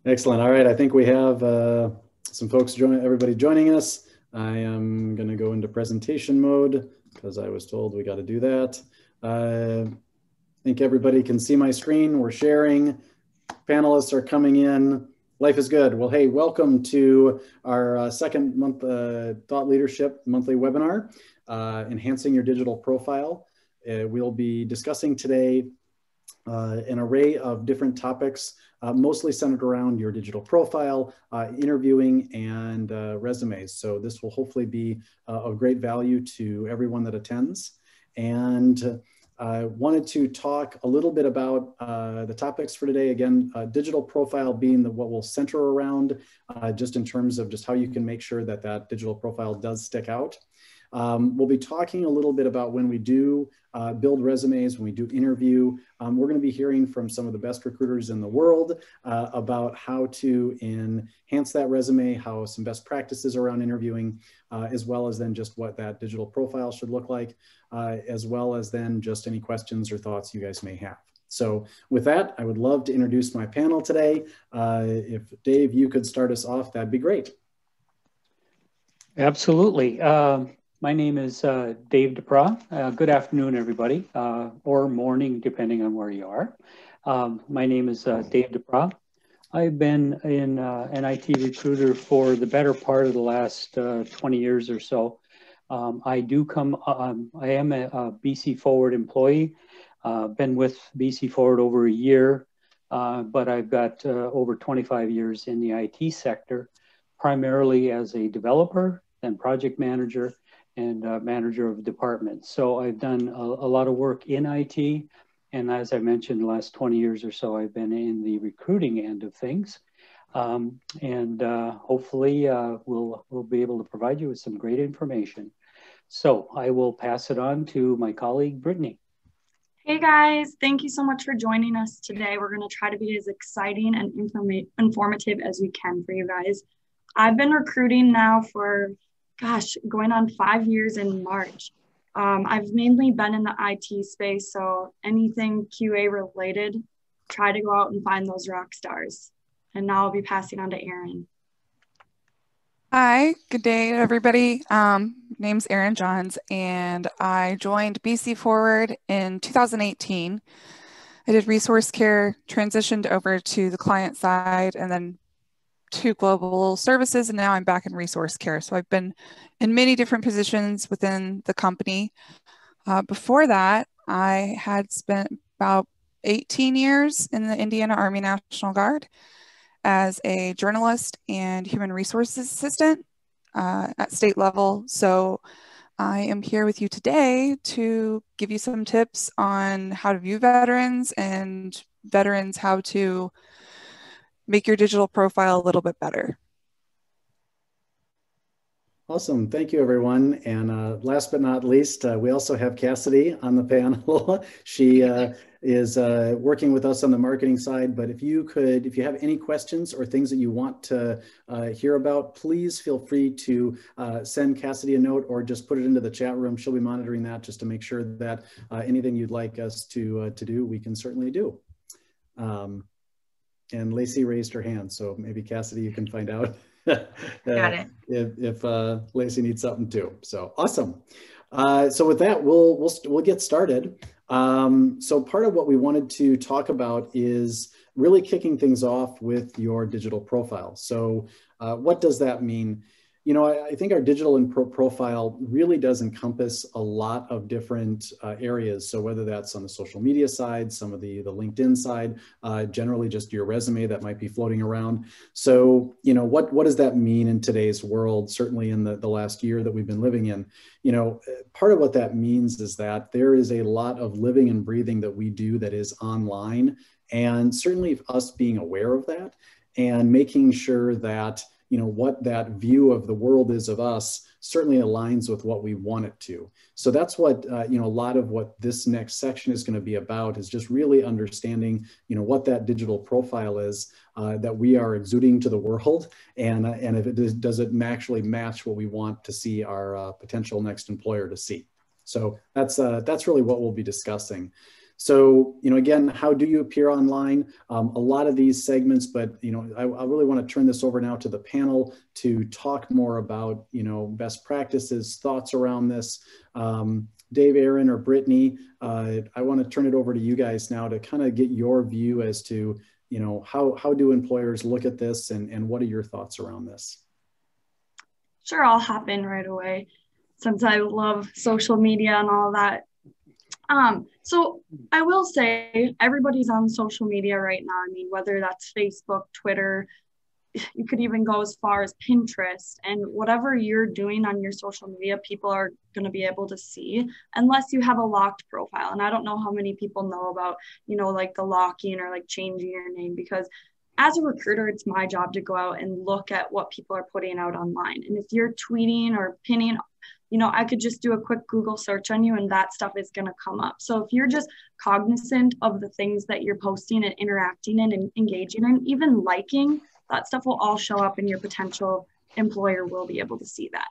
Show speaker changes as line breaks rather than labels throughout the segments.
Excellent. All right. I think we have some folks everybody joining us. I am going to go into presentation mode because I was told we got to do that. I think everybody can see my screen. We're sharing. Panelists are coming in. Life is good. Well, hey, welcome to our second month Thought Leadership monthly webinar, Enhancing Your Digital Profile. We'll be discussing today an array of different topics, mostly centered around your digital profile, interviewing, and resumes. So this will hopefully be of great value to everyone that attends. And I wanted to talk a little bit about the topics for today. Again, digital profile being what we'll center around, just in terms of just how you can make sure that that digital profile does stick out. We'll be talking a little bit about when we do build resumes, when we do interview. We're going to be hearing from some of the best recruiters in the world about how to enhance that resume, how some best practices around interviewing, as well as then just what that digital profile should look like, as well as then just any questions or thoughts you guys may have. So with that, I would love to introduce my panel today. If Dave, you could start us off, that'd be great.
Absolutely. My name is Dave DePra. Good afternoon, everybody, or morning, depending on where you are. My name is Dave DePra. I've been an IT recruiter for the better part of the last 20 years or so. I am a BCforward employee. Been with BCforward over a year, but I've got over 25 years in the IT sector, primarily as a developer, then project manager, and manager of departments. So I've done a lot of work in IT. And as I mentioned, the last 20 years or so, I've been in the recruiting end of things. Hopefully we'll be able to provide you with some great information. So I will pass it on to my colleague, Brittany.
Hey guys, thank you so much for joining us today. We're going to try to be as exciting and informative as we can for you guys. I've been recruiting now for going on 5 years in March. I've mainly been in the IT space, so anything QA related, try to go out and find those rock stars. And now I'll be passing on to Erin.
Hi, good day everybody. Name's Erin Johns and I joined BCforward in 2018. I did resource care, transitioned over to the client side, and then to global services, and now I'm back in resource care. So I've been in many different positions within the company. Before that, I had spent about 18 years in the Indiana Army National Guard as a journalist and human resources assistant at state level. So I am here with you today to give you some tips on how to view veterans and veterans how to make your digital profile a little bit better.
Awesome. Thank you, everyone. And last but not least, we also have Cassidy on the panel. She is working with us on the marketing side. But if you have any questions or things that you want to hear about, please feel free to send Cassidy a note or just put it into the chat room. She'll be monitoring that just to make sure that anything you'd like us to do, we can certainly do. And Lacey raised her hand, so maybe Cassidy, you can find out
Got it.
if Lacey needs something too. So awesome. So with that, we'll get started. So part of what we wanted to talk about is really kicking things off with your digital profile. So what does that mean? You know, I think our digital profile really does encompass a lot of different areas. So whether that's on the social media side, some of the LinkedIn side, generally just your resume that might be floating around. So, you know, what does that mean in today's world, certainly in the last year that we've been living in? You know, part of what that means is that there is a lot of living and breathing that we do that is online. And certainly us being aware of that and making sure that you know, what that view of the world is of us certainly aligns with what we want it to. So that's what, you know, a lot of what this next section is going to be about is just really understanding, you know, what that digital profile is that we are exuding to the world. And if it does it actually match what we want to see our potential next employer to see. So that's really what we'll be discussing. So, again, how do you appear online? A lot of these segments, but, I really want to turn this over now to the panel to talk more about, best practices, thoughts around this. Dave, Aaron, or Brittany, I want to turn it over to you guys now to kind of get your view as to, how do employers look at this, and what are your thoughts around this?
Sure, I'll hop in right away since I love social media and all that. So I will say everybody's on social media right now. I mean, whether that's Facebook, Twitter, you could even go as far as Pinterest, and whatever you're doing on your social media, people are going to be able to see unless you have a locked profile. And I don't know how many people know about, like the locking or like changing your name, because as a recruiter, it's my job to go out and look at what people are putting out online. And if you're tweeting or pinning, I could just do a quick Google search on you and that stuff is going to come up. So if you're just cognizant of the things that you're posting and interacting in and engaging in, even liking, that stuff will all show up and your potential employer will be able to see that.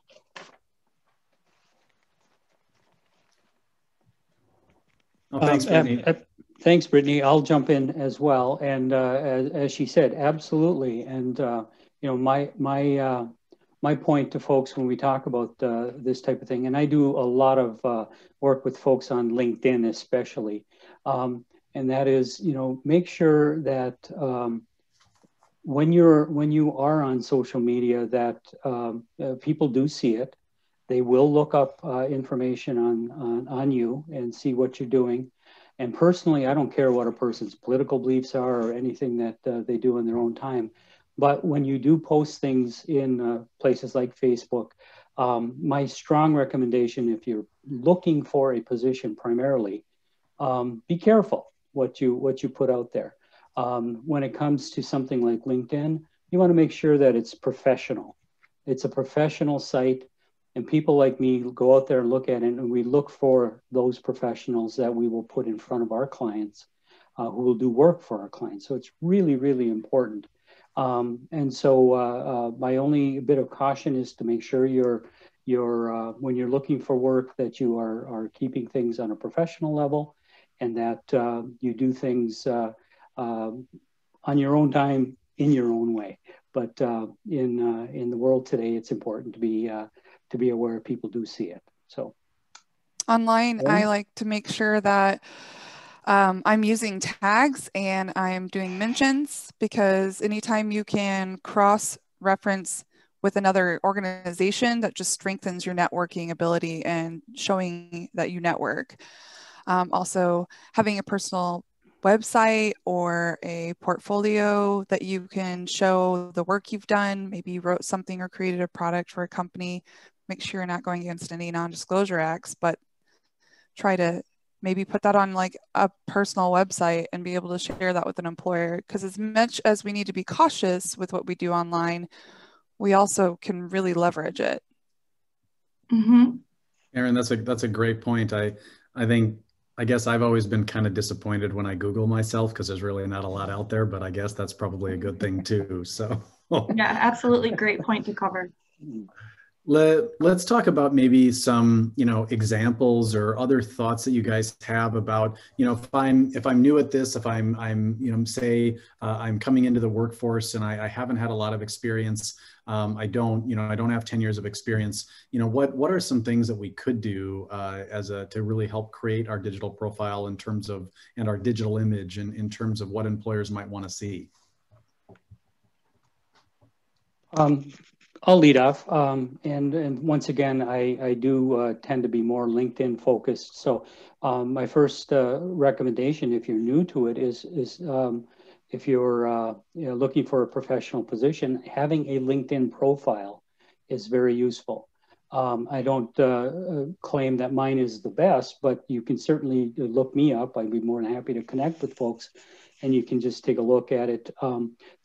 Oh, thanks, Brittany.
Thanks, Brittany. I'll jump in as well. And as she said, absolutely. And my point to folks when we talk about this type of thing, and I do a lot of work with folks on LinkedIn, especially, and that is, make sure that when you are on social media, that people do see it. They will look up information on you and see what you're doing. And personally, I don't care what a person's political beliefs are or anything that they do in their own time. But when you do post things in places like Facebook, my strong recommendation, if you're looking for a position primarily, be careful what you put out there. When it comes to something like LinkedIn, you want to make sure that it's professional. It's a professional site, and people like me go out there and look at it, and we look for those professionals that we will put in front of our clients who will do work for our clients. So it's really, really important. And so my only bit of caution is to make sure when you're looking for work, that you are keeping things on a professional level, and that you do things on your own time in your own way. But in the world today, it's important to be aware people do see it. So
online, I like to make sure that I'm using tags and I'm doing mentions, because anytime you can cross-reference with another organization, that just strengthens your networking ability and showing that you network. Also, having a personal website or a portfolio that you can show the work you've done. Maybe you wrote something or created a product for a company. Make sure you're not going against any non-disclosure acts, but try to maybe put that on like a personal website and be able to share that with an employer. Because as much as we need to be cautious with what we do online, we also can really leverage it.
Mm-hmm.
Aaron, that's a great point. I guess I've always been kind of disappointed when I Google myself, because there's really not a lot out there, but I guess that's probably a good thing too. So
yeah, absolutely. Great point to cover.
Let's talk about maybe some, examples or other thoughts that you guys have about, if I'm new at this, if I'm say I'm coming into the workforce and I haven't had a lot of experience. I don't have 10 years of experience. What are some things that we could do to really help create our digital profile and our digital image in terms of what employers might want to see?
I'll lead off. And once again, I do tend to be more LinkedIn focused. So my first recommendation, if you're new to it, is if you're looking for a professional position, having a LinkedIn profile is very useful. I don't claim that mine is the best, but you can certainly look me up. I'd be more than happy to connect with folks, and you can just take a look at it.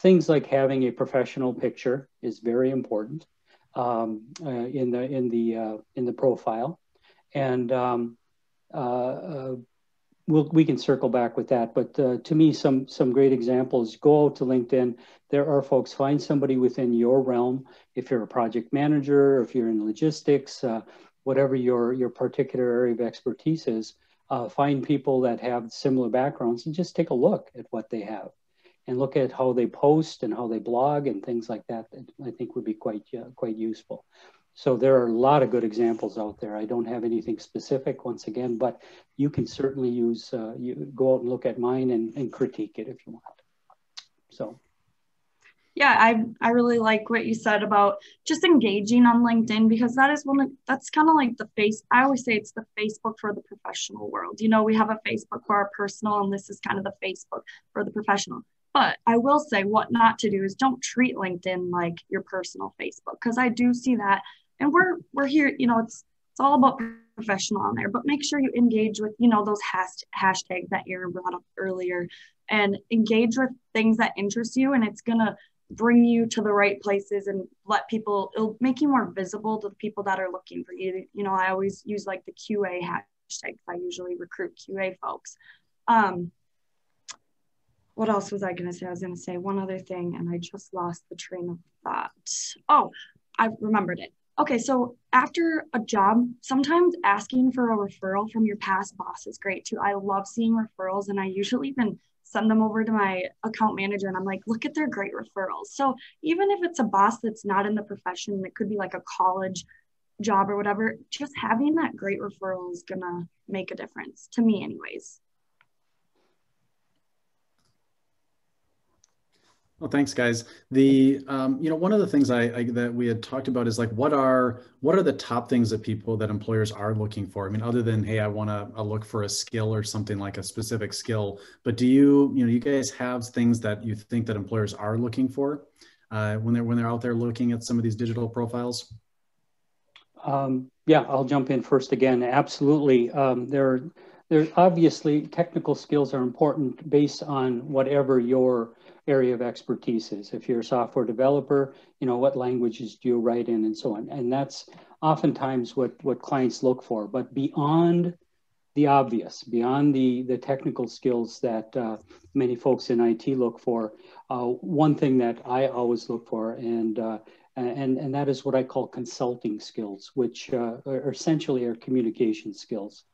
Things like having a professional picture is very important in the profile, and we can circle back with that. But to me, some great examples. Go out to LinkedIn. There are folks. Find somebody within your realm. If you're a project manager, if you're in logistics, whatever your particular area of expertise is, find people that have similar backgrounds and just take a look at what they have and look at how they post and how they blog and things like that. I think would be quite useful. So there are a lot of good examples out there. I don't have anything specific once again, but you can certainly use, you go out and look at mine and critique it if you want. So.
Yeah, I really like what you said about just engaging on LinkedIn, because that is that's kind of like I always say it's the Facebook for the professional world. You know, we have a Facebook for our personal, and this is kind of the Facebook for the professional. But I will say what not to do is don't treat LinkedIn like your personal Facebook, because I do see that. And we're here, you know, it's all about professional on there, but make sure you engage with, you know, those hashtags that Aaron brought up earlier, and engage with things that interest you, and it's going to bring you to the right places and it'll make you more visible to the people that are looking for you. You know, I always use like the QA hashtag. I usually recruit QA folks. What else was I going to say? I was going to say one other thing and I just lost the train of thought. Oh, I remembered it. Okay, so after a job, sometimes asking for a referral from your past boss is great too. I love seeing referrals, and I usually even send them over to my account manager and I'm like, look at their great referrals. So even if it's a boss that's not in the profession, it could be like a college job or whatever, just having that great referral is gonna make a difference, to me anyways.
Well, thanks, guys. You know, one of the things that we had talked about is like, what are the top things that employers are looking for? I mean, other than, hey, I want to look for a skill or something, like a specific skill, but do you guys have things that you think that employers are looking for when they're out there looking at some of these digital profiles?
Yeah, I'll jump in first again. Absolutely. There's obviously technical skills are important based on whatever your area of expertise is. If you're a software developer, you know, what languages do you write in and so on. And that's oftentimes what clients look for. But beyond the obvious, beyond the technical skills that many folks in IT look for, one thing that I always look for, and that is what I call consulting skills, which are essentially are communication skills.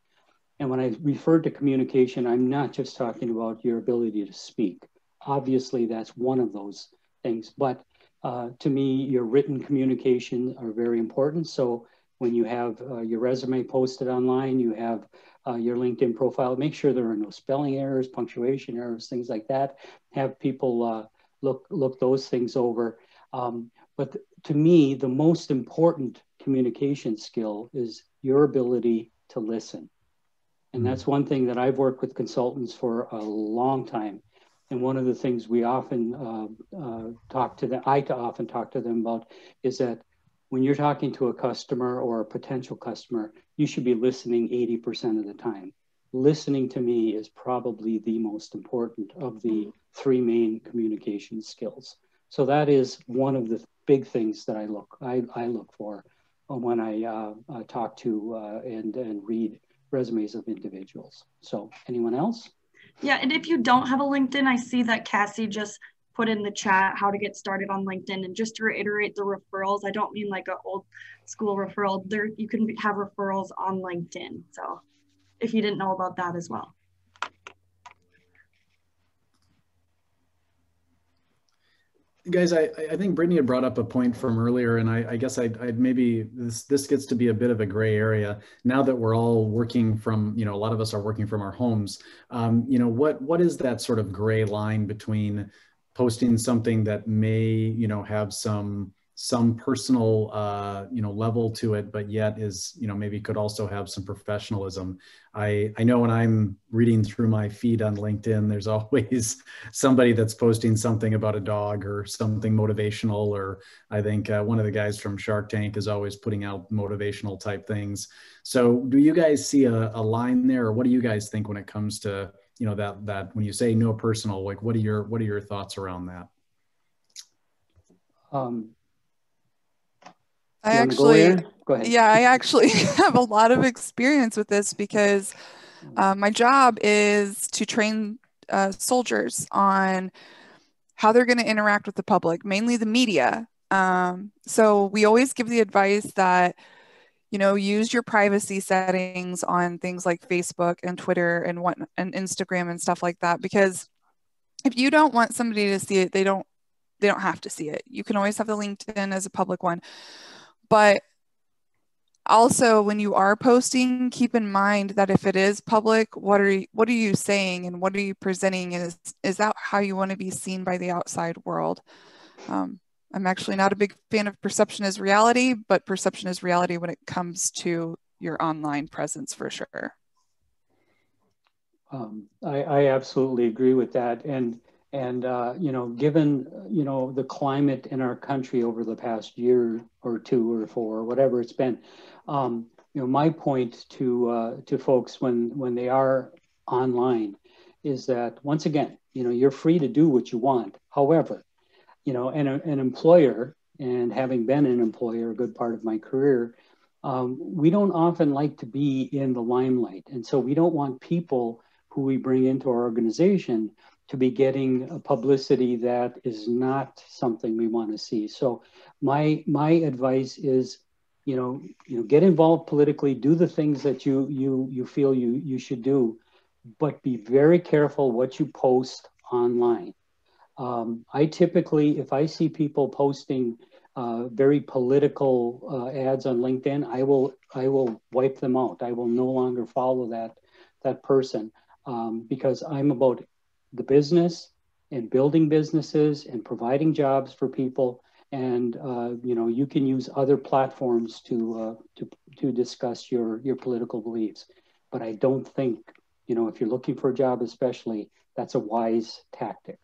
And when I refer to communication, I'm not just talking about your ability to speak. Obviously, that's one of those things. But to me, your written communication are very important. So when you have your resume posted online, you have your LinkedIn profile, make sure there are no spelling errors, punctuation errors, things like that. Have people look those things over. But to me, the most important communication skill is your ability to listen. And that's one thing that I've worked with consultants for a long time. And one of the things we often I often talk to them about is that when you're talking to a customer or a potential customer, you should be listening 80% of the time. Listening to me is probably the most important of the three main communication skills. So that is one of the big things that I look for when I talk to and read resumes of individuals. So anyone else?
Yeah, and if you don't have a LinkedIn, I see that Cassie just put in the chat how to get started on LinkedIn. And just to reiterate the referrals, I don't mean like an old school referral. There, you can have referrals on LinkedIn. So if you didn't know about that as well.
Guys, I think Brittany had brought up a point from earlier, and I guess I'd maybe this gets to be a bit of a gray area now that we're all working from, you know, a lot of us are working from our homes. You know, what is that sort of gray line between posting something that may, you know, have some personal, you know, level to it, but yet is, you know, maybe could also have some professionalism. I know when I'm reading through my feed on LinkedIn, there's always somebody that's posting something about a dog or something motivational, or I think one of the guys from Shark Tank is always putting out motivational type things. So do you guys see a line there, or what do you guys think when it comes to, you know, that when you say no personal, like what are your thoughts around that?
I actually have a lot of experience with this because my job is to train soldiers on how they're going to interact with the public, mainly the media. So we always give the advice that, you know, use your privacy settings on things like Facebook and Twitter and Instagram and stuff like that, because if you don't want somebody to see it, they don't have to see it. You can always have the LinkedIn as a public one. But also, when you are posting, keep in mind that if it is public, what are you saying and what are you presenting? Is that how you want to be seen by the outside world? I'm actually not a big fan of perception is reality, but perception is reality when it comes to your online presence for sure.
I absolutely agree with that. And you know, given, you know, the climate in our country over the past year or two or four, or whatever it's been, you know, my point to folks when they are online is that, once again, you know, you're free to do what you want. However, you know, an employer, and having been an employer a good part of my career, we don't often like to be in the limelight. And so we don't want people who we bring into our organization to be getting a publicity that is not something we want to see. So my advice is, you know, get involved politically, do the things that you feel you should do, but be very careful what you post online. I typically, if I see people posting very political ads on LinkedIn, I will wipe them out. I will no longer follow that person because I'm about the business and building businesses and providing jobs for people. And you know, you can use other platforms to discuss your political beliefs. But I don't think, you know, if you're looking for a job, especially, that's a wise tactic.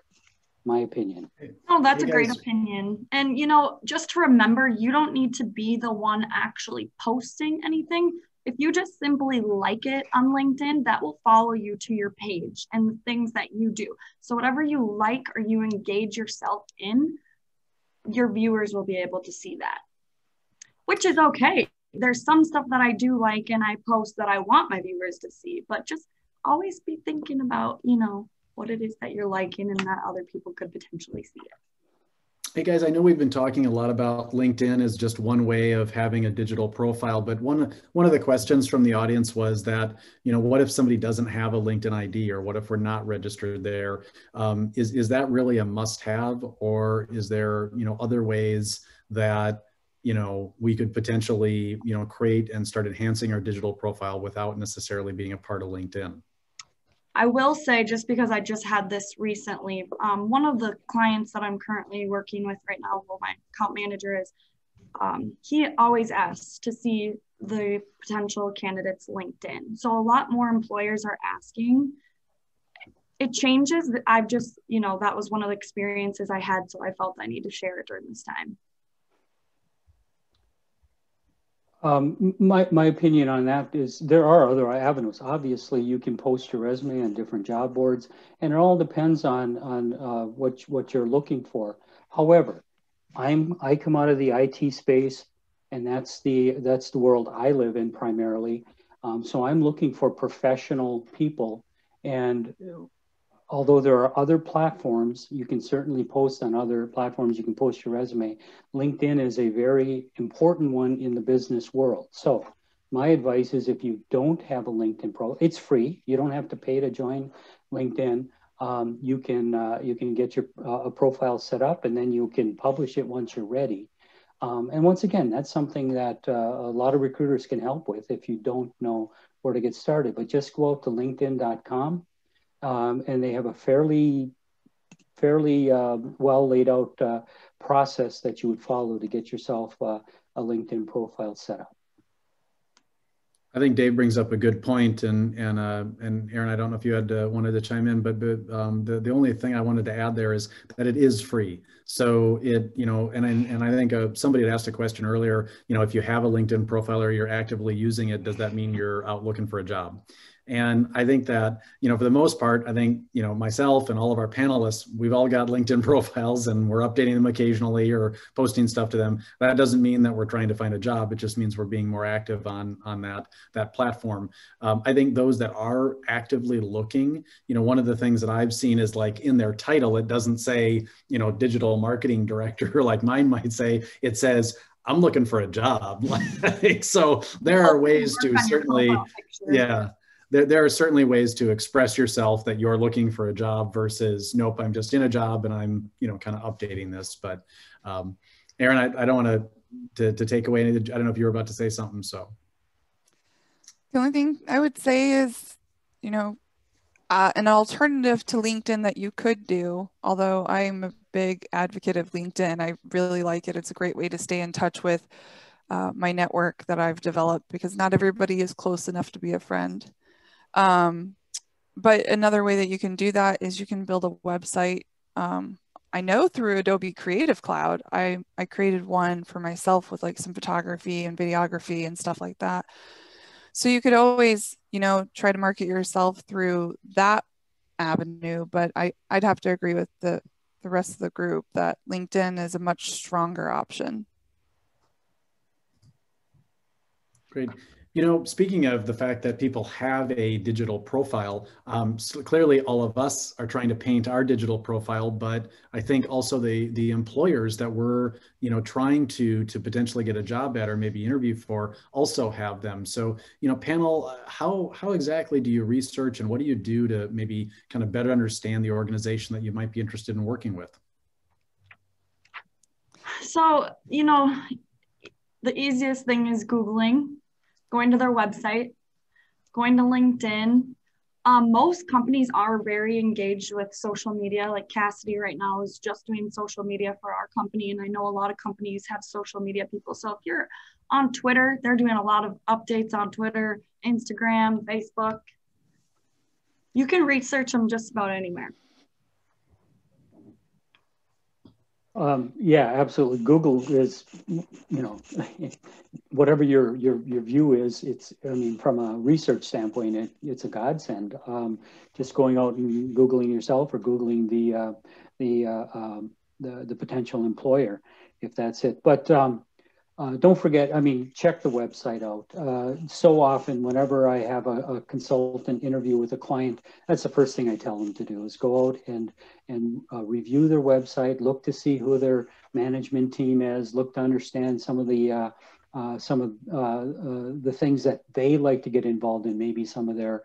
My opinion.
Oh, that's a great opinion. And, you know, just to remember, you don't need to be the one actually posting anything. If you just simply like it on LinkedIn, that will follow you to your page and the things that you do. So whatever you like or you engage yourself in, your viewers will be able to see that, which is okay. There's some stuff that I do like and I post that I want my viewers to see, but just always be thinking about, you know, what it is that you're liking and that other people could potentially see it.
Hey guys, I know we've been talking a lot about LinkedIn as just one way of having a digital profile, but one of the questions from the audience was that, you know, what if somebody doesn't have a LinkedIn ID, or what if we're not registered there? Is that really a must-have, or is there, you know, other ways that, you know, we could potentially, you know, create and start enhancing our digital profile without necessarily being a part of LinkedIn?
I will say, just because I just had this recently, one of the clients that I'm currently working with right now, who my account manager is, he always asks to see the potential candidates' LinkedIn. So a lot more employers are asking. It changes. I've just, you know, that was one of the experiences I had, so I felt I need to share it during this time.
My opinion on that is there are other avenues. Obviously, you can post your resume on different job boards, and it all depends on what you're looking for. However, I come out of the IT space, and that's the world I live in primarily. So I'm looking for professional people, and although there are other platforms, you can certainly post on other platforms. You can post your resume. LinkedIn is a very important one in the business world. So my advice is, if you don't have a LinkedIn profile, it's free. You don't have to pay to join LinkedIn. You can get your a profile set up, and then you can publish it once you're ready. And once again, that's something that a lot of recruiters can help with if you don't know where to get started. But just go out to linkedin.com. And they have a fairly well laid out process that you would follow to get yourself a LinkedIn profile set up.
I think Dave brings up a good point, and Aaron, I don't know if you had wanted to chime in, but the only thing I wanted to add there is that it is free. So it, you know, and I think somebody had asked a question earlier, you know, if you have a LinkedIn profile or you're actively using it, does that mean you're out looking for a job? And I think that, you know, for the most part, I think, you know, myself and all of our panelists, we've all got LinkedIn profiles and we're updating them occasionally or posting stuff to them. That doesn't mean that we're trying to find a job. It just means we're being more active on that platform. I think those that are actively looking, you know, one of the things that I've seen is, like, in their title, it doesn't say, you know, digital marketing director like mine might say. It says, I'm looking for a job. Like, so there are ways to certainly, yeah, there are certainly ways to express yourself that you're looking for a job versus, nope, I'm just in a job and I'm, kind of updating this. But Aaron, I don't want to take away anything. I don't know if you were about to say something, so.
The only thing I would say is, an alternative to LinkedIn that you could do, although I'm a big advocate of LinkedIn, I really like it. It's a great way to stay in touch with my network that I've developed, because not everybody is close enough to be a friend. But another way that you can do that is you can build a website. I know through Adobe Creative Cloud, I created one for myself with like some photography and videography and stuff like that. So you could always, try to market yourself through that avenue. But I'd have to agree with the rest of the group that LinkedIn is a much stronger option.
Great. Speaking of the fact that people have a digital profile, so clearly all of us are trying to paint our digital profile, but I think also the employers that we're, trying to potentially get a job at or maybe interview for also have them. So, panel, how exactly do you research and what do you do to maybe kind of better understand the organization that you might be interested in working with?
So, the easiest thing is Googling, going to their website, going to LinkedIn. Most companies are very engaged with social media. Like Cassidy right now is just doing social media for our company. And I know a lot of companies have social media people. So if you're on Twitter, they're doing a lot of updates on Twitter, Instagram, Facebook. You can research them just about anywhere.
Yeah, absolutely. Google is, whatever your view is, from a research standpoint, it's a godsend. Just going out and Googling yourself or Googling the potential employer, if that's it. But don't forget, check the website out. So often, whenever I have a consultant interview with a client, that's the first thing I tell them to do is go out and review their website, look to see who their management team is, look to understand some of the things that they like to get involved in, maybe some of their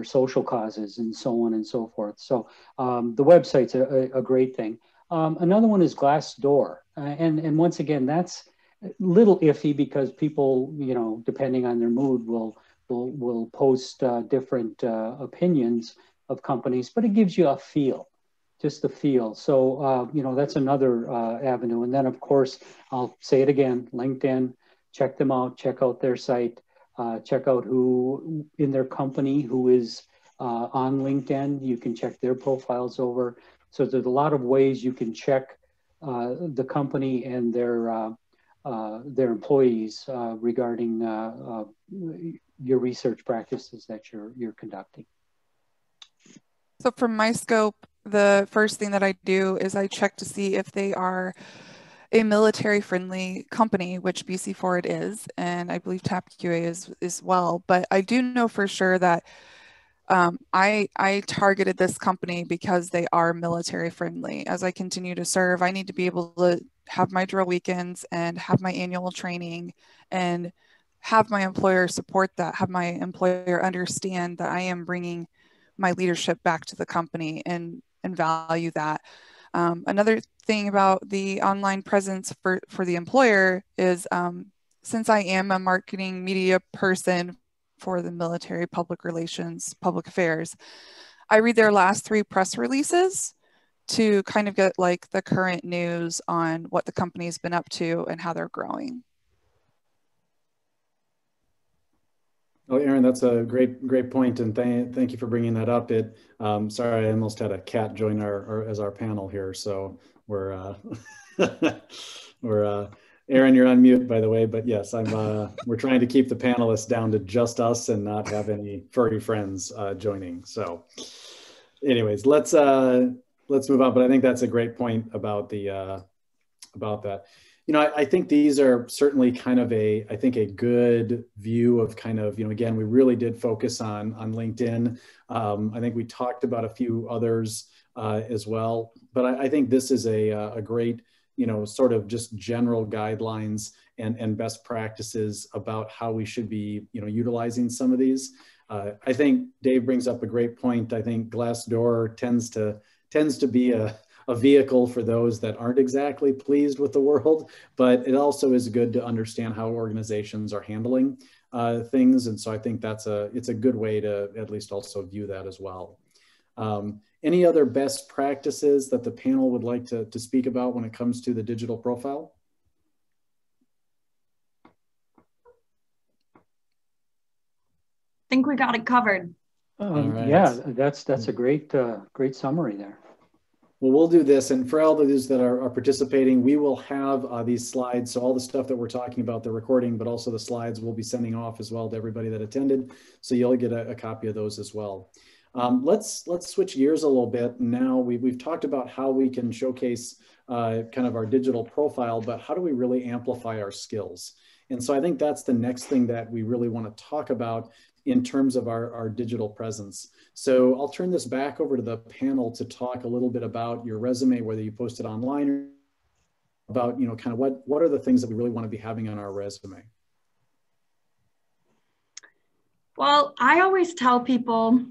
social causes and so on and so forth. So the website's a great thing. Another one is Glassdoor. And once again, that's a little iffy because people, depending on their mood, will post different opinions of companies, but it gives you a feel, just a feel. So, that's another avenue. And then, of course, I'll say it again, LinkedIn, check them out, check out their site, check out who in their company who is on LinkedIn. You can check their profiles over. So there's a lot of ways you can check the company and their employees regarding your research practices that you're conducting.
So from my scope, the first thing that I do is I check to see if they are a military-friendly company, which BCforward is, and I believe TapQA is as well. But I do know for sure that I targeted this company because they are military friendly. As I continue to serve, I need to be able to have my drill weekends and have my annual training and have my employer support that, have my employer understand that I am bringing my leadership back to the company and value that. Another thing about the online presence for the employer is since I am a marketing media person for the military, public relations, public affairs, I read their last 3 press releases to kind of get like the current news on what the company's been up to and how they're growing.
Oh, Aaron, that's a great point, and thank you for bringing that up. Sorry, I almost had a cat join as our panel here, so we're Aaron, you're on mute, by the way, but yes, we're trying to keep the panelists down to just us and not have any furry friends joining. So, anyways, let's move on. But I think that's a great point about that. I think these are certainly kind of a good view of kind of, again, we really did focus on LinkedIn. I think we talked about a few others as well, but I think this is a great sort of just general guidelines and best practices about how we should be, utilizing some of these. I think Dave brings up a great point. I think Glassdoor tends to be a vehicle for those that aren't exactly pleased with the world, but it also is good to understand how organizations are handling things. And so I think it's a good way to at least also view that as well. Any other best practices that the panel would like to speak about when it comes to the digital profile?
I think we got it covered.
Right.
Yeah, that's a great summary there.
Well, we'll do this, and for all of those that are participating, we will have these slides. So all the stuff that we're talking about, the recording, but also the slides we'll be sending off as well to everybody that attended. So you'll get a copy of those as well. Let's switch gears a little bit. Now we've talked about how we can showcase kind of our digital profile, but how do we really amplify our skills? And so I think that's the next thing that we really want to talk about in terms of our digital presence. So I'll turn this back over to the panel to talk a little bit about your resume, whether you post it online or about, kind of what are the things that we really want to be having on our resume?
Well, I always tell people,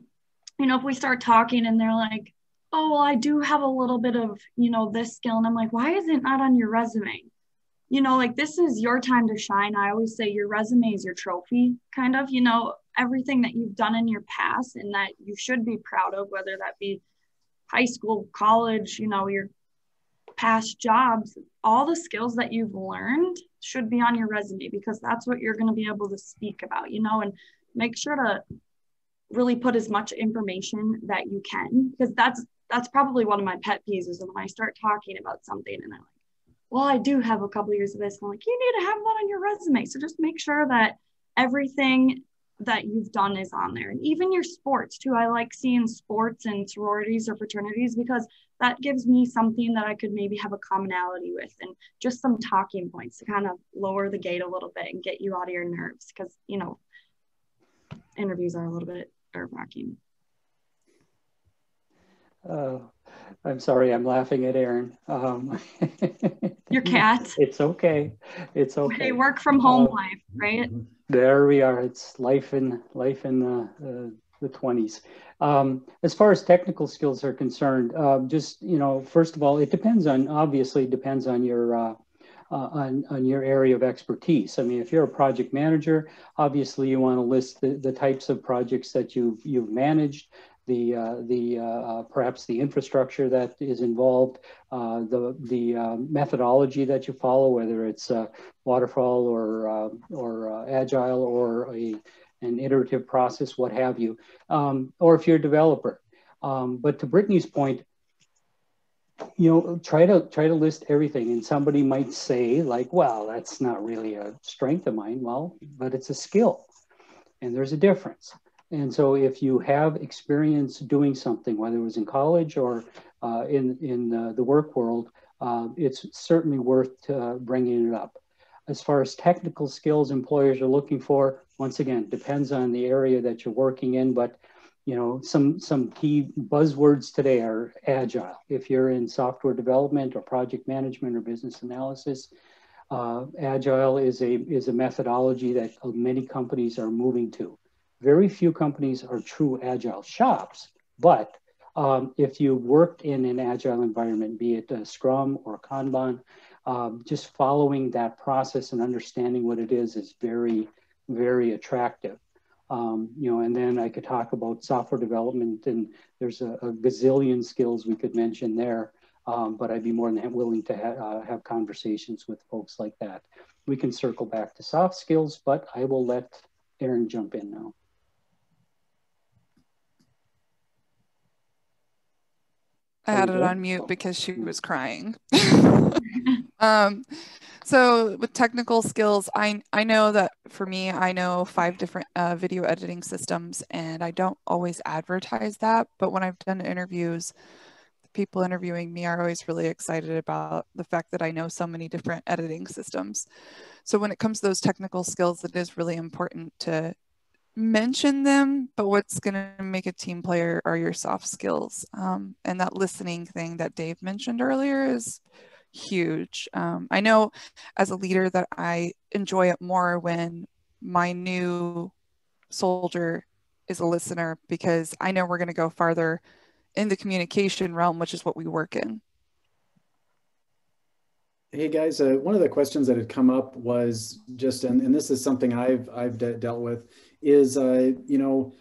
if we start talking and they're like, oh, well, I do have a little bit of, this skill. And I'm like, why is it not on your resume? Like, this is your time to shine. I always say your resume is your trophy, kind of, everything that you've done in your past and that you should be proud of, whether that be high school, college, your past jobs, all the skills that you've learned should be on your resume, because that's what you're going to be able to speak about, and make sure to really put as much information that you can, because that's probably one of my pet peeves is when I start talking about something and I'm like, well, I do have a couple of years of this. And I'm like, you need to have that on your resume. So just make sure that everything that you've done is on there. And even your sports too. I like seeing sports and sororities or fraternities, because that gives me something that I could maybe have a commonality with, and just some talking points to kind of lower the gate a little bit and get you out of your nerves. Because, interviews are a little bit nerve-wracking.
I'm sorry, I'm laughing at Aaron.
Your cat.
It's okay. It's okay.
Okay, work from home life, right?
There we are. It's life in the 20s. As far as technical skills are concerned, first of all, it depends on your on your area of expertise. I mean, if you're a project manager, obviously you want to list the types of projects that you've managed, perhaps the infrastructure that is involved, the methodology that you follow, whether it's waterfall or agile or an iterative process, what have you, or if you're a developer. But to Brittany's point, try to list everything. And somebody might say, like, well, that's not really a strength of mine. Well, but it's a skill, and there's a difference. And so if you have experience doing something, whether it was in college or in the work world, it's certainly worth bringing it up. As far as technical skills employers are looking for, once again, depends on the area that you're working in, but some key buzzwords today are agile. If you're in software development or project management or business analysis, agile is a methodology that many companies are moving to. Very few companies are true agile shops, but if you worked in an agile environment, be it a Scrum or Kanban, just following that process and understanding what it is very, very attractive. And then I could talk about software development, and there's a gazillion skills we could mention there, but I'd be more than willing to have conversations with folks like that. We can circle back to soft skills, but I will let Erin jump in now.
I had it on mute because she was crying. So with technical skills, I know that for me, I know 5 different video editing systems, and I don't always advertise that. But when I've done interviews, the people interviewing me are always really excited about the fact that I know so many different editing systems. So when it comes to those technical skills, it is really important to mention them, but what's going to make a team player are your soft skills. And that listening thing that Dave mentioned earlier is huge. I know as a leader that I enjoy it more when my new soldier is a listener, because I know we're going to go farther in the communication realm, which is what we work in.
Hey guys, one of the questions that had come up was just, and this is something I've dealt with, is you know,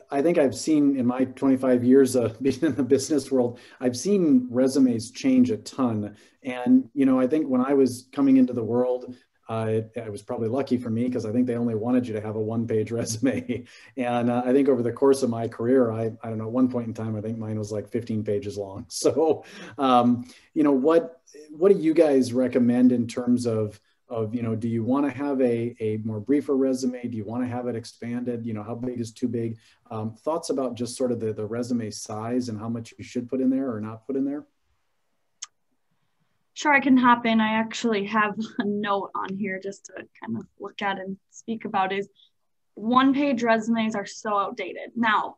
I think I've seen in my 25 years of being in the business world, I've seen resumes change a ton. And you know, I think when I was coming into the world, it was probably lucky for me, because I think they only wanted you to have a one-page resume. And I think over the course of my career, I don't know, at one point in time, I think mine was like 15 pages long. So, you know, what do you guys recommend in terms of, you know, do you want to have a more briefer resume? Do you want to have it expanded? You know, how big is too big? Thoughts about just sort of the resume size and how much you should put in there or not put in there?
Sure, I can hop in. I actually have a note on here just to kind of look at and speak about is one-page resumes are so outdated. Now,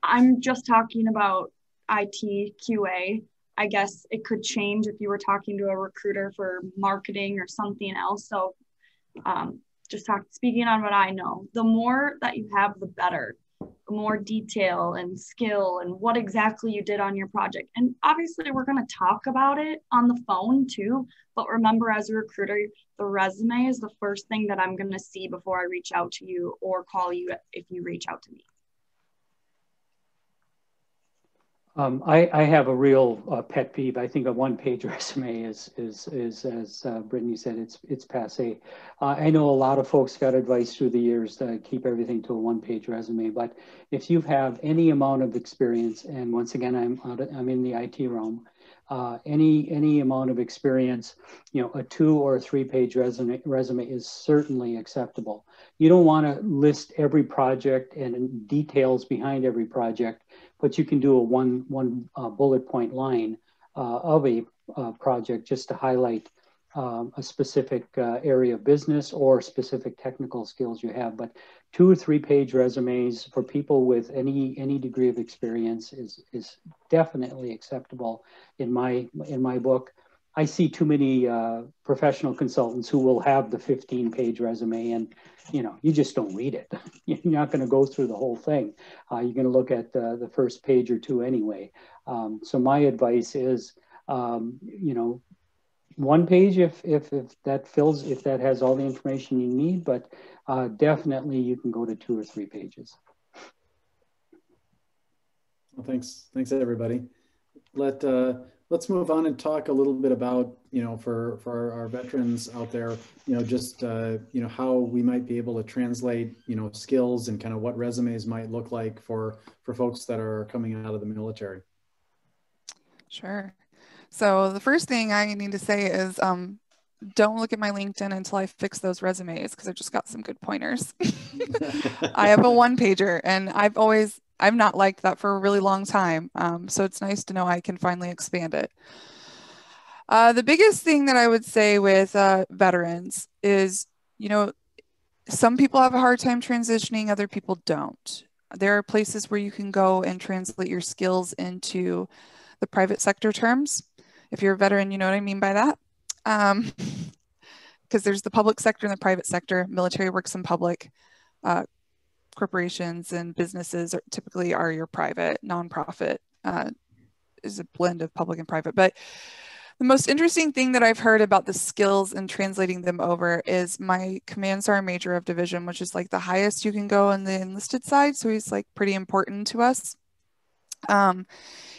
I'm just talking about IT, QA. I guess it could change if you were talking to a recruiter for marketing or something else. So speaking on what I know, the more that you have, the better. The more detail and skill and what exactly you did on your project. And obviously we're going to talk about it on the phone too, but remember, as a recruiter, the resume is the first thing that I'm going to see before I reach out to you or call you if you reach out to me.
I have a real pet peeve. I think a one-page resume is as Brittany said, it's passé. I know a lot of folks got advice through the years to keep everything to a one-page resume, but if you have any amount of experience, and once again, I'm in the IT realm, any amount of experience, you know, a 2 or 3 page resume is certainly acceptable. You don't want to list every project and details behind every project, but you can do a one bullet point line of a project just to highlight a specific area of business or specific technical skills you have. But 2 or 3 page resumes for people with any degree of experience is definitely acceptable in my book. I see too many professional consultants who will have the 15-page resume, and you know, you just don't read it. You're not going to go through the whole thing. You're going to look at the first page or two anyway. So my advice is, you know, 1 page if that has all the information you need, but definitely you can go to 2 or 3 pages.
Well, thanks everybody. Let's move on and talk a little bit about, you know, for our veterans out there, you know, just you know, how we might be able to translate, you know, skills and kind of what resumes might look like for folks that are coming out of the military.
Sure. So the first thing I need to say is don't look at my LinkedIn until I fix those resumes, because I've just got some good pointers. I have a 1-pager, and I've not liked that for a really long time. So it's nice to know I can finally expand it. The biggest thing that I would say with veterans is, you know, some people have a hard time transitioning, other people don't. There are places where you can go and translate your skills into the private sector terms. If you're a veteran, you know what I mean by that. Because there's the public sector and the private sector. Military works in public. Corporations and businesses typically are your private. Nonprofit is a blend of public and private. But the most interesting thing that I've heard about the skills and translating them over is my command sergeant major of division, which is like the highest you can go on the enlisted side. So he's like pretty important to us.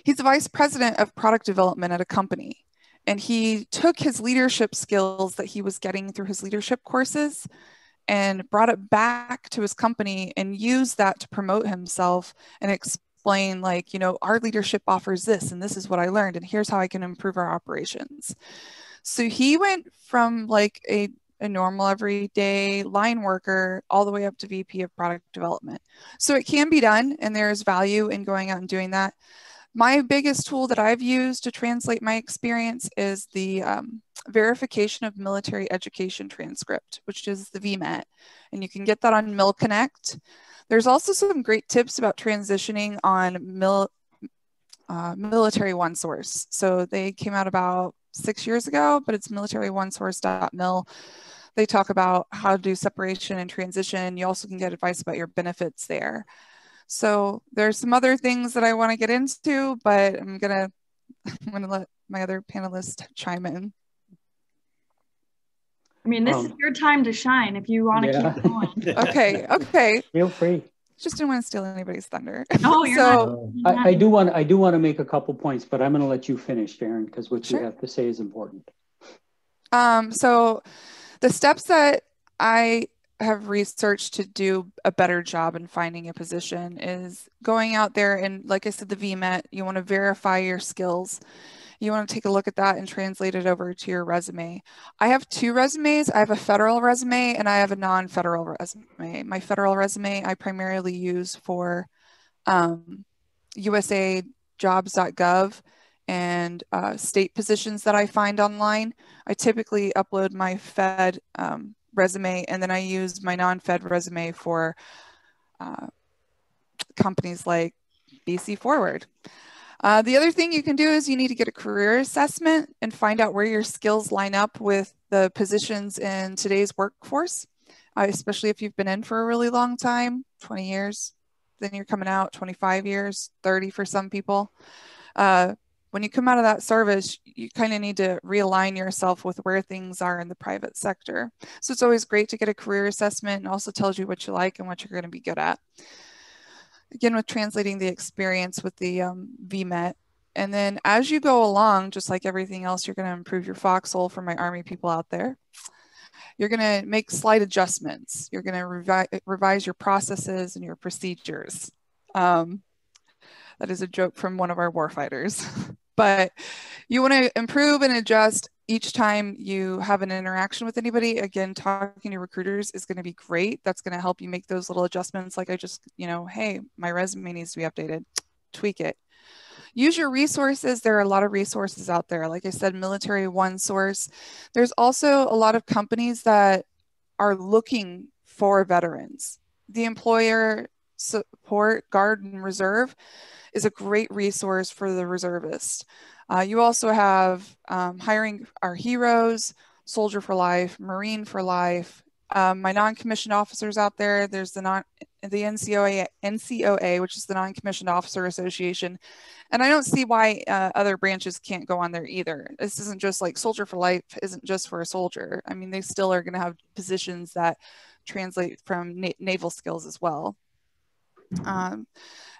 He's the vice president of product development at a company. And he took his leadership skills that he was getting through his leadership courses and brought it back to his company and used that to promote himself and explain, like, you know, our leadership offers this, and this is what I learned, and here's how I can improve our operations. So he went from like a normal everyday line worker all the way up to VP of product development. So it can be done, and there is value in going out and doing that. My biggest tool that I've used to translate my experience is the verification of military education transcript, which is the VMAT, and you can get that on MilConnect. There's also some great tips about transitioning on Military OneSource. So they came out about 6 years ago, but it's militaryonesource.mil. They talk about how to do separation and transition. You also can get advice about your benefits there. So there's some other things that I want to get into, but I'm gonna let my other panelists chime in.
I mean, this is your time to shine if you want to keep going.
Okay.
Feel free.
Just didn't want to steal anybody's thunder.
No, you're
so,
not.
I do want to make a couple points, but I'm going to let you finish, Darren, because what
Sure.
you have to say is important.
So the steps that I have researched to do a better job in finding a position is going out there and, like I said, the VMET, you want to verify your skills. You want to take a look at that and translate it over to your resume. I have two resumes. I have a federal resume and I have a non-federal resume. My federal resume I primarily use for USAjobs.gov and state positions that I find online. I typically upload my Fed resume, and then I use my non-Fed resume for companies like BCforward. The other thing you can do is you need to get a career assessment and find out where your skills line up with the positions in today's workforce, especially if you've been in for a really long time, 20 years, then you're coming out 25 years, 30 for some people. When you come out of that service, you kind of need to realign yourself with where things are in the private sector. So it's always great to get a career assessment, and also tells you what you like and what you're going to be good at. Again, with translating the experience with the VMET. And then as you go along, just like everything else, you're going to improve your foxhole for my Army people out there. You're going to make slight adjustments. You're going to revise your processes and your procedures. That is a joke from one of our warfighters. But you want to improve and adjust each time you have an interaction with anybody. Again, talking to recruiters is going to be great. That's going to help you make those little adjustments. Like I just, hey, my resume needs to be updated. Tweak it. Use your resources. There are a lot of resources out there. Like I said, Military OneSource. There's also a lot of companies that are looking for veterans. The Employer Support Guard and Reserve is a great resource for the reservists. You also have Hiring Our Heroes, Soldier for Life, Marine for Life. My non-commissioned officers out there, there's the NCOA, which is the Non-Commissioned Officer Association. And I don't see why other branches can't go on there either. This isn't just like Soldier for Life isn't just for a soldier. I mean, they still are going to have positions that translate from naval skills as well.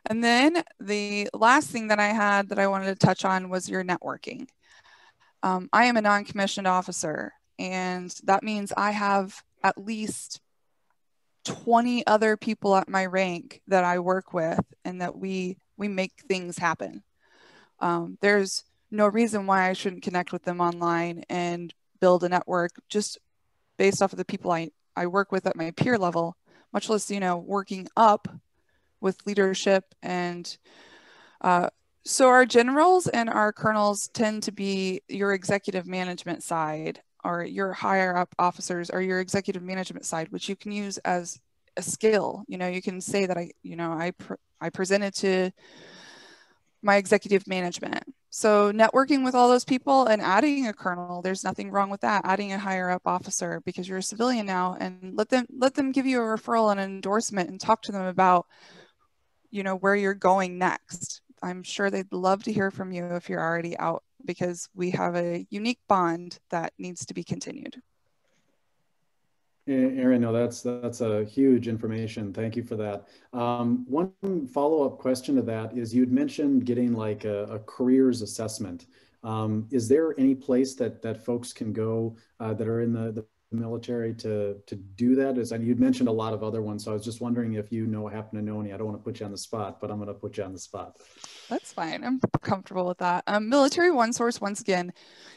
And then the last thing that I had that I wanted to touch on was your networking. I am a non-commissioned officer, and that means I have at least 20 other people at my rank that I work with and that we make things happen. There's no reason why I shouldn't connect with them online and build a network just based off of the people I work with at my peer level, much less, working up with leadership. And so our generals and our colonels tend to be your executive management side, or your higher up officers are your executive management side, which you can use as a skill. You can say that I presented to my executive management. So networking with all those people and adding a colonel, there's nothing wrong with that. Adding a higher up officer because you're a civilian now, and let them give you a referral and an endorsement and talk to them about where you're going next. I'm sure they'd love to hear from you if you're already out, because we have a unique bond that needs to be continued.
Erin, no, that's a huge information. Thank you for that. One follow-up question to that is, you'd mentioned getting like a careers assessment. Is there any place that folks can go that are in the military to do that? And you'd mentioned a lot of other ones, so I was just wondering if you happen to know any. I don't want to put you on the spot, but I'm going to put you on the spot.
That's fine. I'm comfortable with that. Military OneSource, once again,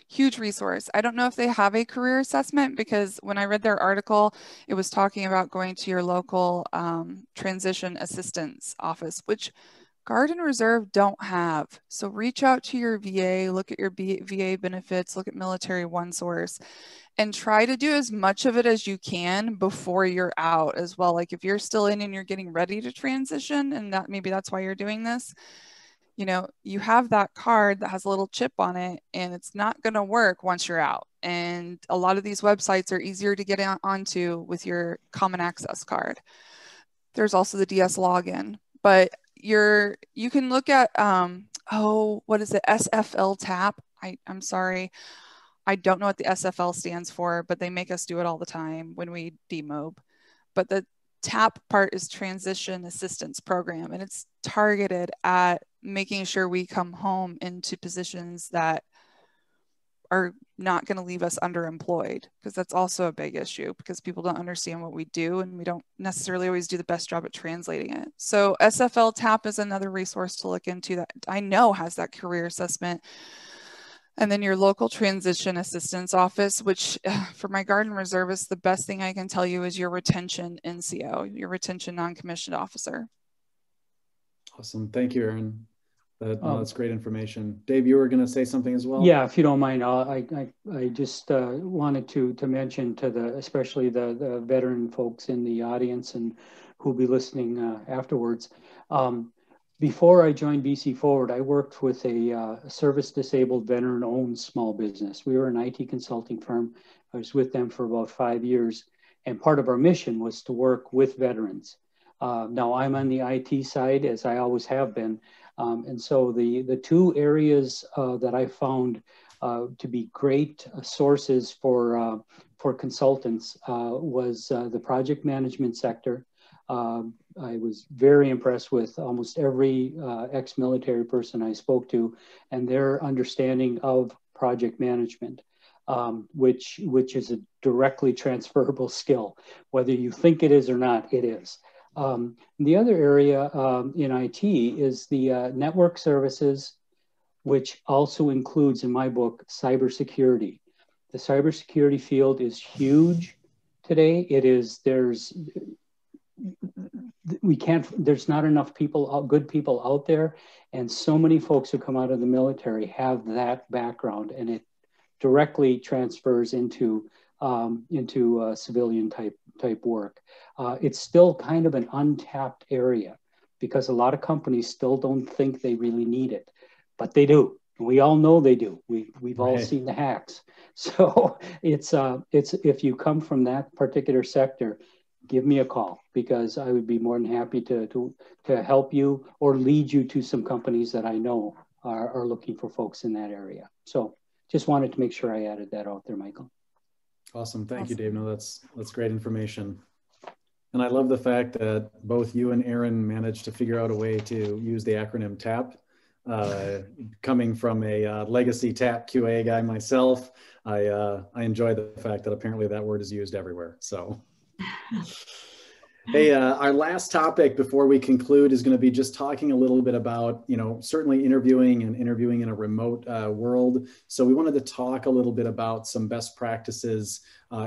huge resource. I don't know if they have a career assessment, because when I read their article, it was talking about going to your local transition assistance office, which Guard and Reserve don't have. So reach out to your VA, look at your VA benefits, look at Military OneSource, and try to do as much of it as you can before you're out as well. Like if you're still in and you're getting ready to transition, and maybe that's why you're doing this, you know, you have that card that has a little chip on it and it's not going to work once you're out. And a lot of these websites are easier to get onto with your common access card. There's also the DS login, but you can look at, what is it? SFL tap. I'm sorry. I don't know what the SFL stands for, but they make us do it all the time when we demob. But the TAP part is Transition Assistance Program, and it's targeted at making sure we come home into positions that are not going to leave us underemployed, because that's also a big issue because people don't understand what we do and we don't necessarily always do the best job at translating it. So SFL TAP is another resource to look into that I know has that career assessment. And then your local transition assistance office, which for my garden reservists, the best thing I can tell you is your retention NCO, your retention non-commissioned officer.
Awesome. Thank you, Erin. That's great information. Dave, you were going to say something as well?
Yeah, if you don't mind, I just wanted to mention to especially the veteran folks in the audience and who'll be listening afterwards. Before I joined BCforward, I worked with a service-disabled veteran-owned small business. We were an IT consulting firm. I was with them for about 5 years, and part of our mission was to work with veterans. Now I'm on the IT side, as I always have been, and so the two areas that I found to be great sources for consultants was the project management sector. I was very impressed with almost every ex-military person I spoke to and their understanding of project management, which is a directly transferable skill. Whether you think it is or not, it is. The other area in IT is the network services, which also includes, in my book, cybersecurity. The cybersecurity field is huge today. There's not enough good people out there, and so many folks who come out of the military have that background, and it directly transfers into civilian type work. It's still kind of an untapped area because a lot of companies still don't think they really need it, but they do. We all know they do. We've all seen the hacks. So it's if you come from that particular sector, give me a call because I would be more than happy to help you or lead you to some companies that I know are looking for folks in that area. So just wanted to make sure I added that out there, Michael.
Awesome. Thank you, Dave. No, that's great information. And I love the fact that both you and Erin managed to figure out a way to use the acronym TAP. Coming from a legacy TapQA guy myself, I enjoy the fact that apparently that word is used everywhere. So, hey, our last topic before we conclude is going to be just talking a little bit about, certainly interviewing in a remote world. So we wanted to talk a little bit about some best practices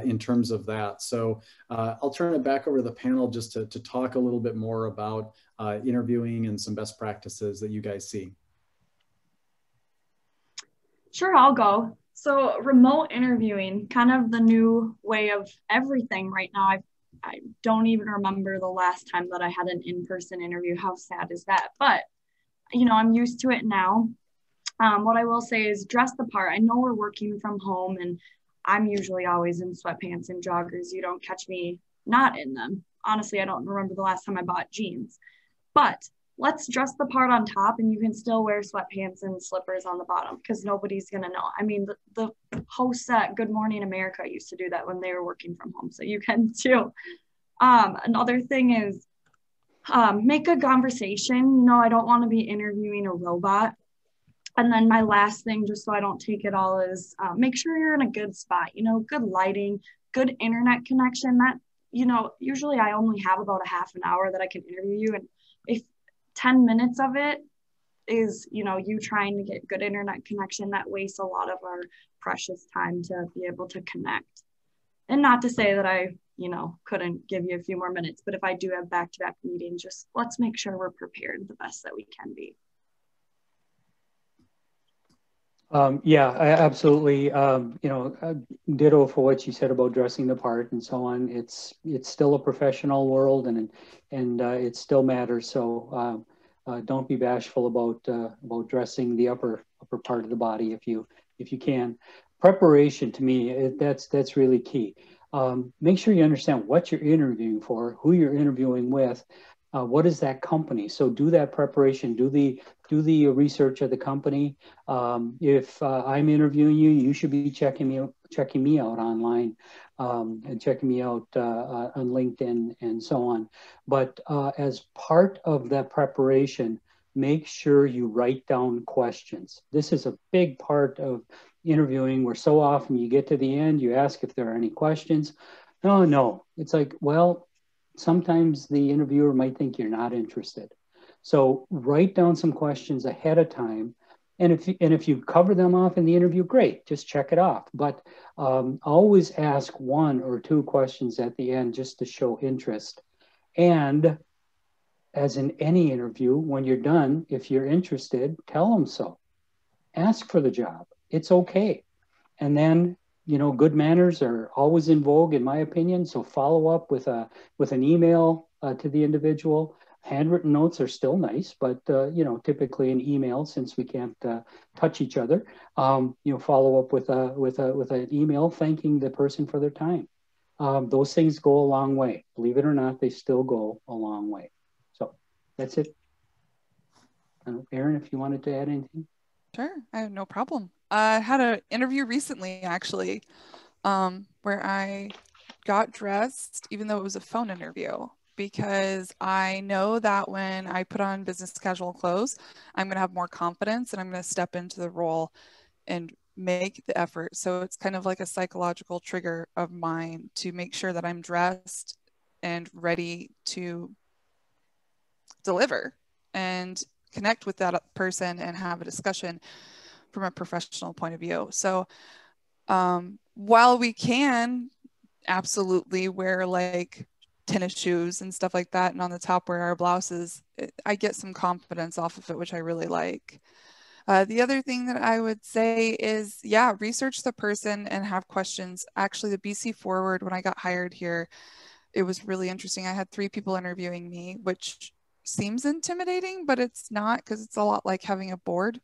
in terms of that. So I'll turn it back over to the panel just to talk a little bit more about interviewing and some best practices that you guys see.
Sure, I'll go. So remote interviewing, kind of the new way of everything right now. I don't even remember the last time that I had an in-person interview. How sad is that? But, I'm used to it now. What I will say is dress the part. I know we're working from home and I'm usually always in sweatpants and joggers. You don't catch me not in them. Honestly, I don't remember the last time I bought jeans. But let's dress the part on top and you can still wear sweatpants and slippers on the bottom because nobody's going to know. I mean, the hosts at Good Morning America used to do that when they were working from home. So you can too. Another thing is make a conversation. I don't want to be interviewing a robot. And then my last thing, just so I don't take it all, is make sure you're in a good spot, good lighting, good internet connection. That, usually I only have about a half an hour that I can interview you. And if 10 minutes of it is, you trying to get good internet connection, that wastes a lot of our precious time to be able to connect. And not to say that I, couldn't give you a few more minutes, but if I do have back-to-back meetings, just let's make sure we're prepared the best that we can be.
Yeah, absolutely. Ditto for what you said about dressing the part and so on. It's still a professional world and it still matters. So Don't be bashful about dressing the upper part of the body if you can. Preparation, to me, that's really key. Make sure you understand what you're interviewing for, who you're interviewing with, what is that company. So do that preparation, do the research of the company. If I'm interviewing you, you should be checking me out online and checking me out on LinkedIn and so on. But as part of that preparation, make sure you write down questions. This is a big part of interviewing, where so often you get to the end, you ask if there are any questions. No. It's like, well, sometimes the interviewer might think you're not interested. So write down some questions ahead of time. And if you cover them off in the interview, great, just check it off. But always ask 1 or 2 questions at the end just to show interest. And as in any interview, when you're done, if you're interested, tell them so. Ask for the job. It's okay. And then, good manners are always in vogue, in my opinion. So follow up with an email to the individual. Handwritten notes are still nice, but typically an email, since we can't touch each other, follow up with an email thanking the person for their time. Those things go a long way. Believe it or not, they still go a long way. So that's it. Erin, if you wanted to add anything.
Sure, I have no problem. I had an interview recently, actually, where I got dressed, even though it was a phone interview, because I know that when I put on business casual clothes, I'm going to have more confidence and I'm going to step into the role and make the effort. So it's kind of like a psychological trigger of mine to make sure that I'm dressed and ready to deliver and connect with that person and have a discussion from a professional point of view. So while we can absolutely wear like tennis shoes and stuff like that, and on the top wear our blouses, I get some confidence off of it, which I really like. The other thing that I would say is, yeah, research the person and have questions. Actually, the BCforward, when I got hired here, it was really interesting. I had 3 people interviewing me, which seems intimidating, but it's not, because it's a lot like having a board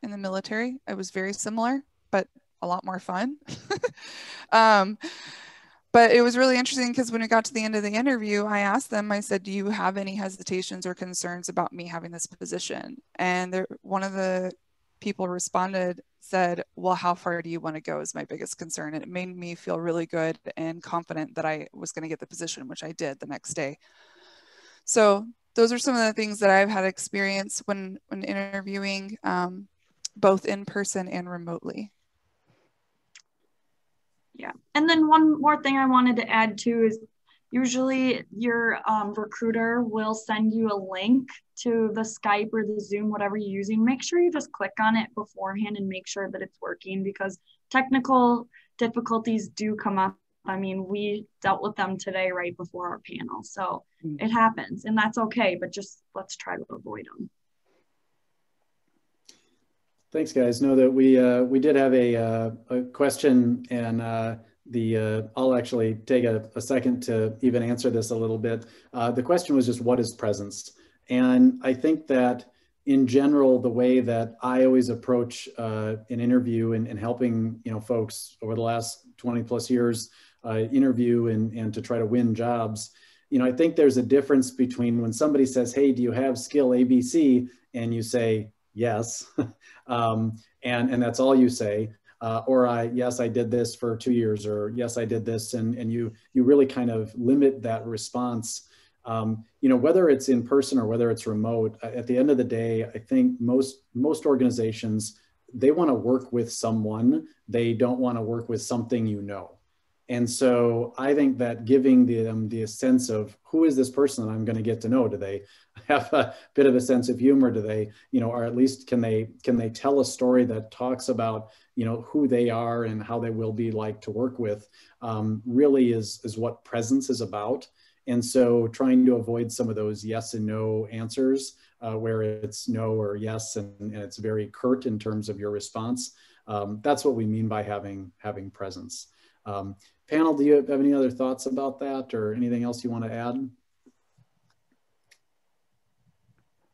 in the military. It was very similar, but a lot more fun. But it was really interesting because when we got to the end of the interview, I asked them, I said, do you have any hesitations or concerns about me having this position? And one of the people responded, said, well, how far do you want to go is my biggest concern. And it made me feel really good and confident that I was going to get the position, which I did the next day. So those are some of the things that I've had experience when interviewing, both in person and remotely.
Yeah. And then one more thing I wanted to add too is usually your recruiter will send you a link to the Skype or the Zoom, whatever you're using. Make sure you just click on it beforehand and make sure that it's working, because technical difficulties do come up. I mean, we dealt with them today right before our panel. So it happens, and that's okay, but just let's try to avoid them.
Thanks, guys. Know that we did have a question, and I'll actually take a second to even answer this a little bit. The question was just, what is presence? And I think that in general, the way that I always approach an interview and helping folks over the last 20 plus years interview and to try to win jobs, I think there's a difference between when somebody says, hey, do you have skill ABC? And you say, yes. And that's all you say. Or yes, I did this for 2 years, or yes, I did this. And you really kind of limit that response. Whether it's in person or whether it's remote, at the end of the day, I think most organizations, they want to work with someone. They don't want to work with something. And so I think that giving them the sense of, who is this person that I'm going to get to know? Do they have a bit of a sense of humor? Do they, or at least can they tell a story that talks about, who they are and how they will be like to work with, really is what presence is about. And so trying to avoid some of those yes and no answers, where it's no or yes, and it's very curt in terms of your response. That's what we mean by having presence. Panel, do you have any other thoughts about that, or anything else you want to add?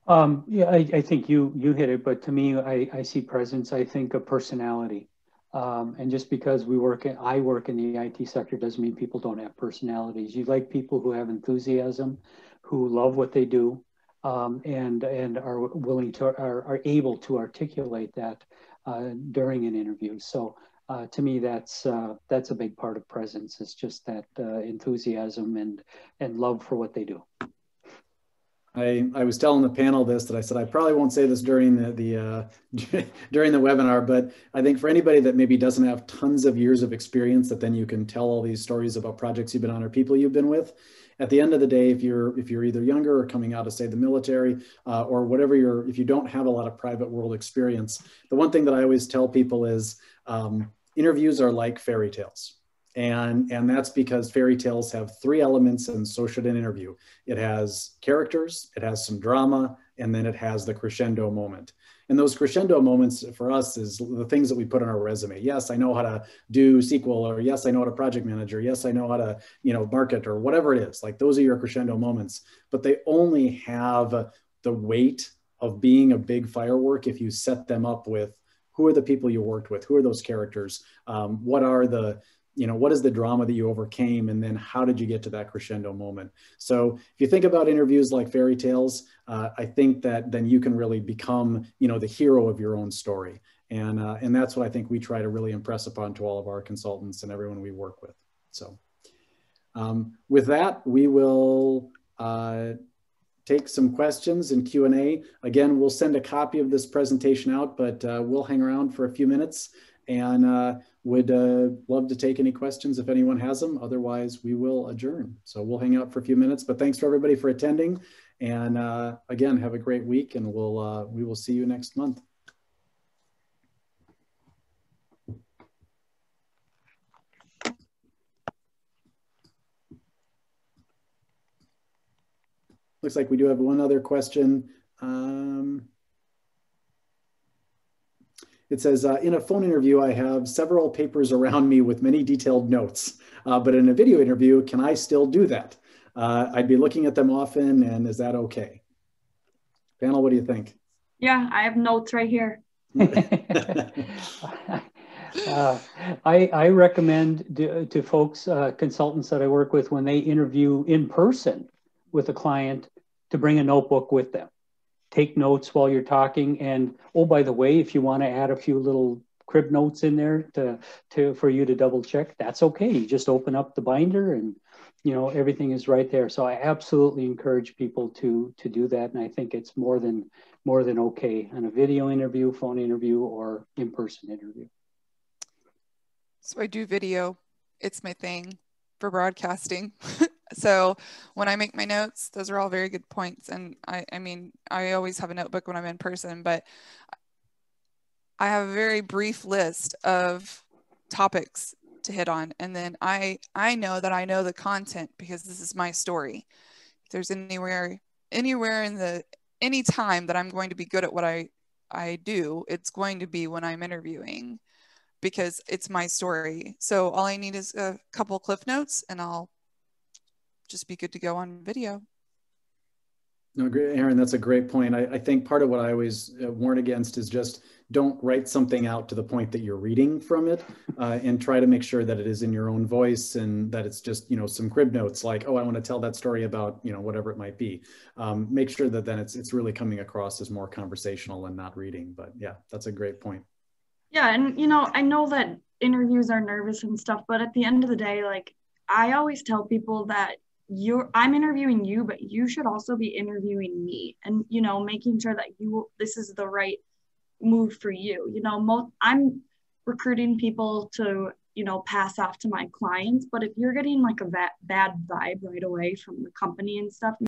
Yeah, I think you hit it, but to me, I see presence. I think of personality, and just because I work in the IT sector doesn't mean people don't have personalities. You like people who have enthusiasm, who love what they do, and are willing to are able to articulate that during an interview. So to me, that's a big part of presence. It's just that enthusiasm and love for what they do.
I was telling the panel this, that I said I probably won't say this during the during the webinar, but I think for anybody that maybe doesn't have tons of years of experience, that then you can tell all these stories about projects you've been on or people you've been with. At the end of the day, if you're either younger or coming out of, say, the military or whatever if you don't have a lot of private world experience, the one thing that I always tell people is interviews are like fairy tales. And that's because fairy tales have three elements, and so should an interview. It has characters, it has some drama, and then it has the crescendo moment. And those crescendo moments for us is the things that we put on our resume. Yes, I know how to do SQL, or yes, I know how to project manager. Yes, I know how to, market, or whatever it is. Like, those are your crescendo moments, but they only have the weight of being a big firework if you set them up with who are the people you worked with, who are those characters, what is the drama that you overcame, and then how did you get to that crescendo moment? So if you think about interviews like fairy tales, I think that then you can really become, the hero of your own story. And that's what I think we try to really impress upon to all of our consultants and everyone we work with. So with that, we will take some questions and Q&A. Again, we'll send a copy of this presentation out, but we'll hang around for a few minutes and would love to take any questions if anyone has them. Otherwise, we will adjourn. So we'll hang out for a few minutes, but thanks for everybody for attending. And again, have a great week, and we will see you next month. Looks like we do have one other question. It says, in a phone interview, I have several papers around me with many detailed notes, but in a video interview, can I still do that? I'd be looking at them often, and is that okay? Panel, what do you think?
Yeah, I have notes right here.
I recommend to folks, consultants that I work with, when they interview in person with a client, to bring a notebook with them. Take notes while you're talking. And oh, by the way, if you want to add a few little crib notes in there for you to double check, that's okay. You just open up the binder and everything is right there. So I absolutely encourage people to do that. And I think it's more than okay on a video interview, phone interview, or in-person interview.
So I do video. It's my thing for broadcasting. So when I make my notes, those are all very good points. And I mean, I always have a notebook when I'm in person, but I have a very brief list of topics to hit on. And then I know that I know the content because this is my story. If there's anywhere in any time that I'm going to be good at what I do, it's going to be when I'm interviewing, because it's my story. So all I need is a couple cliff notes and I'll just be good to go on video.
No, great, Aaron, that's a great point. I think part of what I always warn against is just don't write something out to the point that you're reading from it, and try to make sure that it is in your own voice and that it's just, some crib notes like, oh, I want to tell that story about, whatever it might be. Make sure that then it's really coming across as more conversational and not reading. But yeah, that's a great point.
Yeah, and I know that interviews are nervous and stuff, but at the end of the day, like, I always tell people that I'm interviewing you, but you should also be interviewing me, and making sure that this is the right move for you. I'm recruiting people to pass off to my clients, but if you're getting like a bad vibe right away from the company and stuff,